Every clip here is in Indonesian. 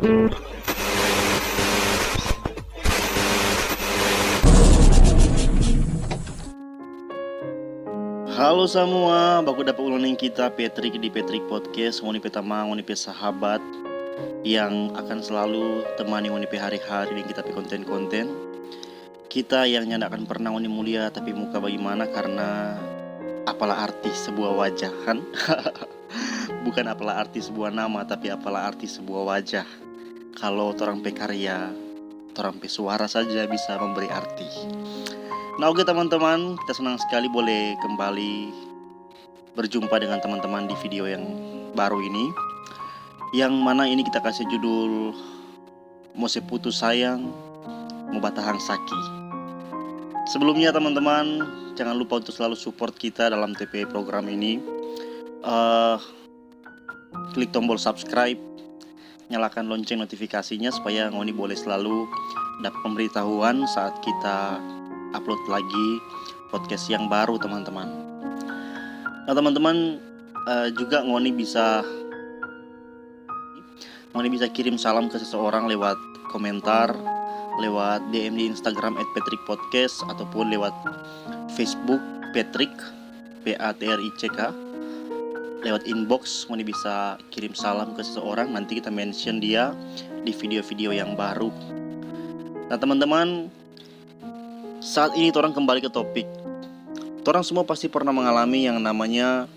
Halo semua, baku dapat ulang kita Patrick di Patrick Podcast. Ngoni petama, ngoni pe sahabat yang akan selalu temani ngoni pe hari-hari dan kita pe konten-konten. Kita yang nyanda akan pernah ngoni mulia tapi muka bagaimana, karena apalah arti sebuah wajah kan? Bukan apalah arti sebuah nama, tapi apalah arti sebuah wajah. Kalau orang pe karya, orang pe suara saja bisa memberi arti. Nah oke teman-teman, kita senang sekali boleh kembali berjumpa dengan teman-teman di video yang baru ini, yang mana ini kita kasih judul Mau Seputus Sayang, Mau Batahang Saki. Sebelumnya teman-teman, jangan lupa untuk selalu support kita dalam TP program ini. Klik tombol subscribe, nyalakan lonceng notifikasinya supaya ngoni boleh selalu dapat pemberitahuan saat kita upload lagi podcast yang baru teman-teman. Nah teman-teman, juga ngoni bisa kirim salam ke seseorang lewat komentar, lewat DM di Instagram @patrickpodcast, ataupun lewat Facebook Patrick PATRICK. Lewat inbox ngoni bisa kirim salam ke seseorang, nanti kita mention dia di video-video yang baru. Nah teman-teman, saat ini orang kembali ke topik. Orang semua pasti pernah mengalami yang namanya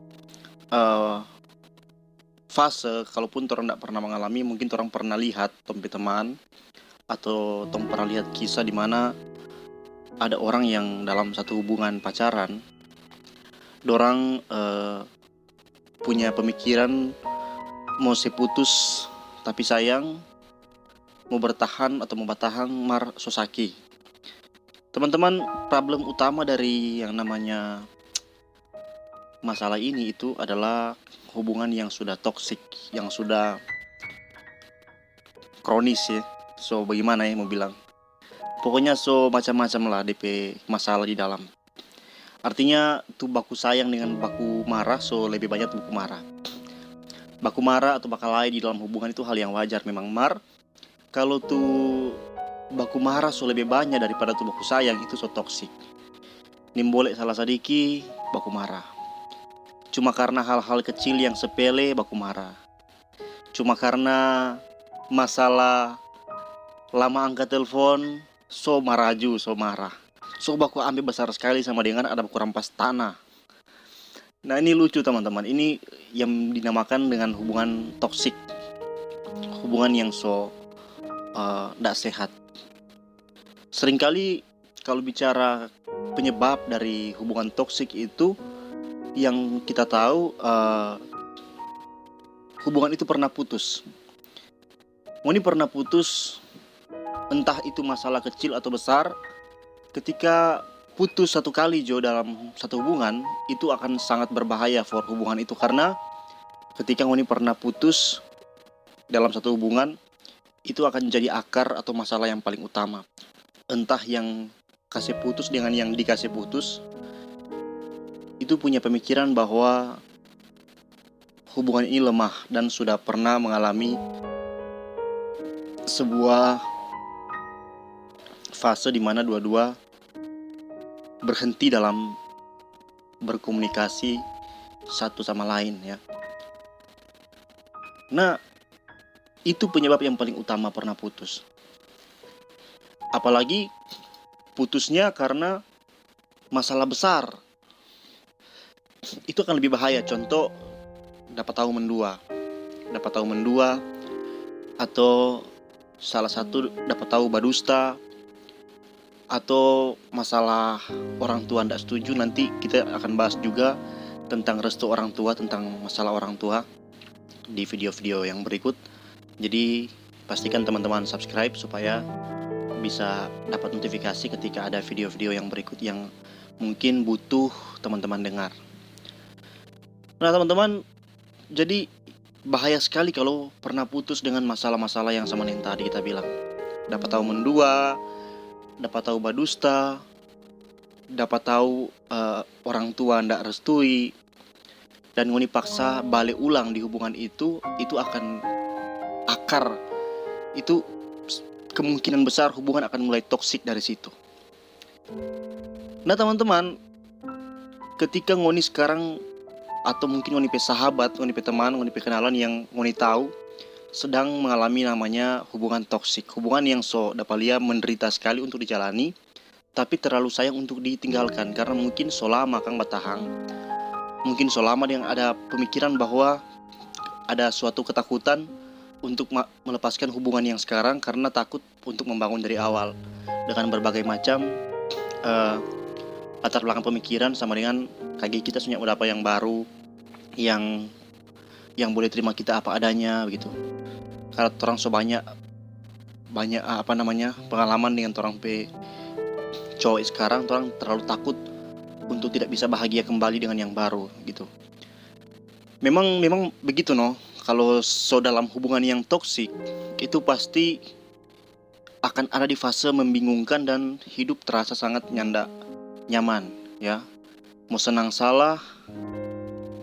fase, kalaupun orang tidak pernah mengalami, mungkin orang pernah lihat teman atau orang pernah lihat kisah di mana ada orang yang dalam satu hubungan pacaran, dorang punya pemikiran mau seputus tapi sayang, mau bertahan atau mau batahang mar sosaki. Teman-teman, problem utama dari yang namanya masalah ini itu adalah hubungan yang sudah toksik, yang sudah kronis ya. So bagaimana ya mau bilang, pokoknya so macam-macam lah DP masalah di dalam. Artinya tuh baku sayang dengan baku marah, so lebih banyak baku marah. Baku marah atau bakalai di dalam hubungan itu hal yang wajar memang mar. Kalau tuh baku marah so lebih banyak daripada tuh baku sayang, itu so toksik. Nimbolek salah sadiki baku marah. Cuma karena hal-hal kecil yang sepele baku marah. Cuma karena masalah lama angkat telepon so maraju, so marah. So baku ambil besar sekali sama dengan ada baku rampas tanah. Nah ini lucu teman-teman, ini yang dinamakan dengan hubungan toksik, hubungan yang so tidak sehat. Seringkali kalau bicara penyebab dari hubungan toksik itu, yang kita tahu hubungan itu pernah putus. Ngoni pernah putus, entah itu masalah kecil atau besar. Ketika putus satu kali dalam satu hubungan, itu akan sangat berbahaya for hubungan itu, karena ketika ngoni pernah putus dalam satu hubungan, itu akan jadi akar atau masalah yang paling utama. Entah yang kasih putus dengan yang dikasih putus itu punya pemikiran bahwa hubungan ini lemah dan sudah pernah mengalami sebuah fase di mana dua-dua berhenti dalam berkomunikasi satu sama lain ya. Nah, itu penyebab yang paling utama pernah putus. Apalagi putusnya karena masalah besar, itu akan lebih bahaya. Contoh, dapat tahu mendua, atau salah satu dapat tahu badusta, atau masalah orang tua tidak setuju. Nanti kita akan bahas juga tentang restu orang tua, tentang masalah orang tua di video-video yang berikut. Jadi pastikan teman-teman subscribe supaya bisa dapat notifikasi ketika ada video-video yang berikut yang mungkin butuh teman-teman dengar. Nah teman-teman, jadi bahaya sekali kalau pernah putus dengan masalah-masalah yang sama yang tadi kita bilang. Dapat tahu mendua, dapat tahu badusta, dapat tahu orang tua ndak restui, dan ngoni paksa balik ulang di hubungan itu akan akar itu kemungkinan besar hubungan akan mulai toksik dari situ. Nah teman-teman, ketika ngoni sekarang atau mungkin ngoni pe sahabat, ngoni pe teman, ngoni pe kenalan yang ngoni tahu sedang mengalami namanya hubungan toksik, hubungan yang dapat lia menderita sekali untuk dijalani, tapi terlalu sayang untuk ditinggalkan karena mungkin so lama kang batahang. Mungkin so lama yang ada pemikiran bahwa ada suatu ketakutan untuk melepaskan hubungan yang sekarang karena takut untuk membangun dari awal dengan berbagai macam latar belakang pemikiran sama dengan kayak kita punya apa yang baru yang boleh terima kita apa adanya begitu. Karena orang so banyak pengalaman dengan orang pe cowok sekarang, orang terlalu takut untuk tidak bisa bahagia kembali dengan yang baru gitu. Memang begitu kalau so dalam hubungan yang toksik itu pasti akan ada di fase membingungkan dan hidup terasa sangat nyaman ya. Mau senang salah,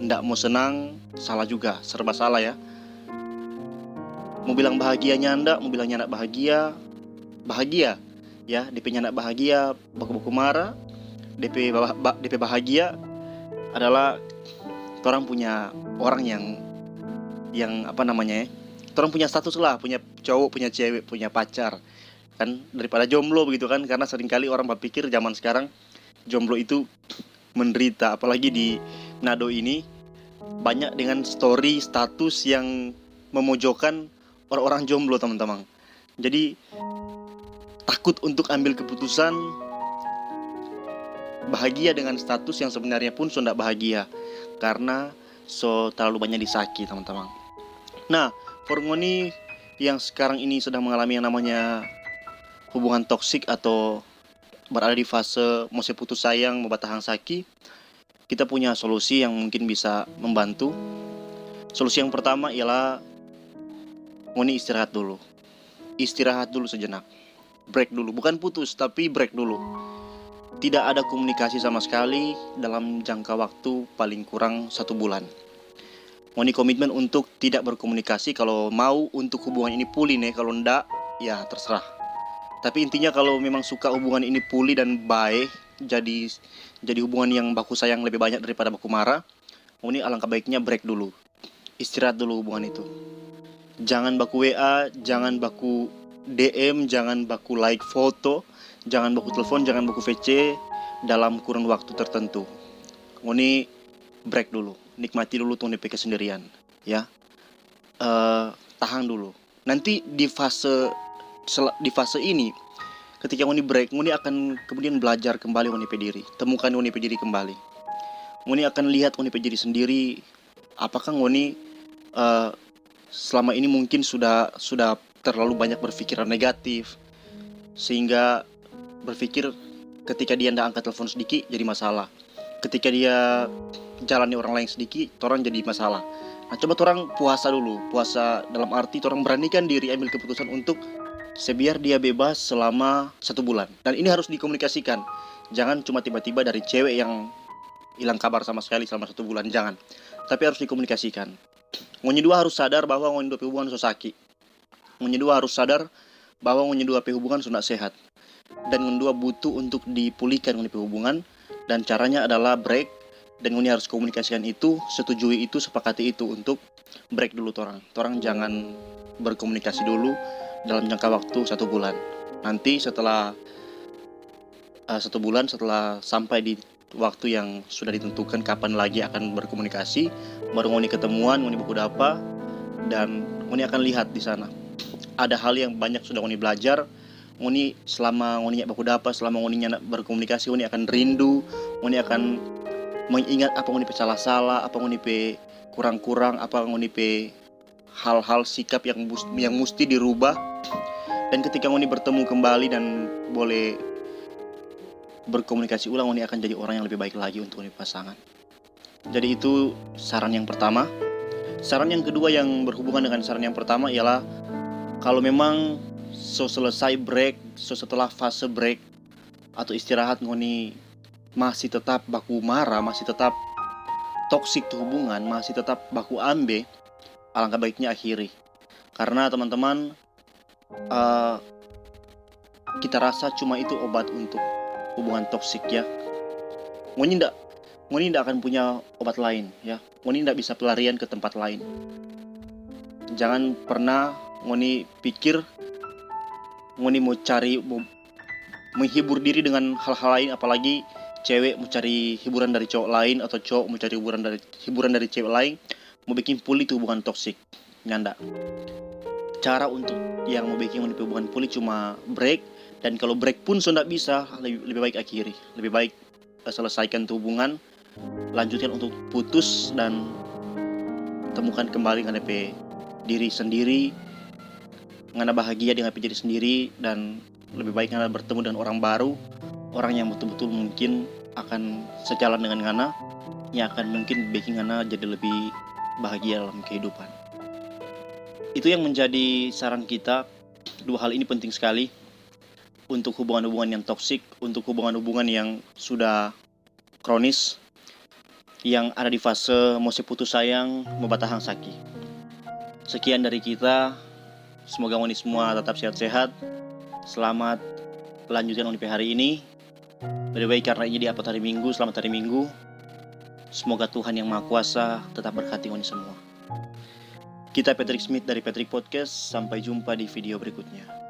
ndak mau senang salah juga, serba salah ya. Mau bilang bahagia nyanda, mau bilang nyanda bahagia ya. DP nyanda bahagia, baku-baku marah. DP bahagia adalah orang punya orang yang orang punya status lah, punya cowok, punya cewek, punya pacar kan, daripada jomblo begitu kan. Karena seringkali orang berpikir zaman sekarang jomblo itu menderita, apalagi di Manado ini banyak dengan story status yang memojokkan orang-orang jomblo teman-teman. Jadi takut untuk ambil keputusan bahagia dengan status yang sebenarnya pun so tidak bahagia karena so terlalu banyak disaki teman-teman. Nah, for ngoni yang sekarang ini sedang mengalami yang namanya hubungan toksik atau berada di fase mau putus sayang, mau batahang saki, kita punya solusi yang mungkin bisa membantu. Solusi yang pertama ialah ngoni istirahat dulu. Istirahat dulu sejenak. Break dulu, bukan putus tapi break dulu. Tidak ada komunikasi sama sekali dalam jangka waktu paling kurang 1 bulan. Ngoni komitmen untuk tidak berkomunikasi. Kalau mau untuk hubungan ini pulih nih, kalau enggak ya terserah. Tapi intinya kalau memang suka hubungan ini pulih dan baik, jadi hubungan yang baku sayang lebih banyak daripada baku marah, ngoni alangkah baiknya break dulu. Istirahat dulu hubungan itu. Jangan baku WA, jangan baku DM, jangan baku like foto, jangan baku telepon, jangan baku VC dalam kurun waktu tertentu. Ngoni break dulu, nikmati dulu tuh DP kesendirian ya. Tahan dulu. Nanti di fase ini ketika ngoni break, ngoni akan kemudian belajar kembali ngoni pe diri, temukan ngoni pe diri kembali. Ngoni akan lihat ngoni pe diri sendiri, apakah ngoni selama ini mungkin sudah terlalu banyak berpikiran negatif sehingga berpikir ketika dia ndak angkat telepon sedikit jadi masalah, ketika dia jalani orang lain sedikit orang jadi masalah. Nah, coba orang puasa dulu. Puasa dalam arti orang beranikan diri ambil keputusan untuk sebiar dia bebas selama 1 bulan. Dan ini harus dikomunikasikan. Jangan cuma tiba-tiba dari cewek yang hilang kabar sama sekali selama 1 bulan, jangan. Tapi harus dikomunikasikan. Ngoni dua harus sadar bahwa ngoni dua hubungan so sakit. Ngoni dua harus sadar bahwa ngoni dua hubungan sudah sehat. Dan ngoni dua butuh untuk dipulihkan ngoni hubungan. Dan caranya adalah break. Dan ngoni harus komunikasikan itu, setujui itu, sepakati itu untuk break dulu torang. Torang jangan berkomunikasi dulu dalam jangka waktu 1 bulan. Nanti setelah 1 bulan, setelah sampai di waktu yang sudah ditentukan kapan lagi akan berkomunikasi, baru ngoni ketemuan, ngoni buku dapa, dan ngoni akan lihat di sana. Ada hal yang banyak sudah ngoni belajar. Ngoni selama ngoni baku dapa, selama ngoni berkomunikasi, ngoni akan rindu, ngoni akan mengingat apa ngoni pe salah-salah, apa ngoni pe kurang-kurang, apa ngoni pe hal-hal sikap yang mesti dirubah. Dan ketika ngoni bertemu kembali dan boleh berkomunikasi ulang, ngoni akan jadi orang yang lebih baik lagi untuk ngoni pasangan. Jadi itu saran yang pertama. Saran yang kedua yang berhubungan dengan saran yang pertama ialah kalau memang selesai break, setelah fase break atau istirahat ngoni masih tetap baku marah, masih tetap toksik tuh hubungan, masih tetap baku ambe, alangkah baiknya akhiri. Karena teman-teman, uh, kita rasa cuma itu obat untuk hubungan toksik ya. Ngoni ndak akan punya obat lain ya. Ngoni ndak bisa pelarian ke tempat lain. Jangan pernah ngoni pikir ngoni mau menghibur diri dengan hal-hal lain, apalagi cewek mau cari hiburan dari cowok lain atau cowok mau cari hiburan dari cewek lain, mau bikin pulih itu hubungan toksik. Nyanda. Cara untuk yang mau bikin hubungan pulih cuma break, dan kalau break pun sudah bisa, lebih baik akhiri. Lebih baik selesaikan tuh hubungan, lanjutkan untuk putus dan temukan kembali dengan diri sendiri, ngana bahagia dengan diri sendiri, dan lebih baik ngana bertemu dengan orang baru, orang yang betul-betul mungkin akan sejalan dengan ngana, yang akan mungkin bikin ngana jadi lebih bahagia dalam kehidupan. Itu yang menjadi saran kita. Dua hal ini penting sekali untuk hubungan-hubungan yang toksik, untuk hubungan-hubungan yang sudah kronis, yang ada di fase mau putus sayang, mau batahang sakit. Sekian dari kita. Semoga ngoni semua tetap sehat-sehat. Selamat lanjutkan UNIP hari ini. Lebih baik karena ini di upload hari Minggu. Selamat hari Minggu. Semoga Tuhan yang Maha Kuasa tetap berkati ngoni semua. Kita Patrick Smith dari Patrick Podcast. Sampai jumpa di video berikutnya.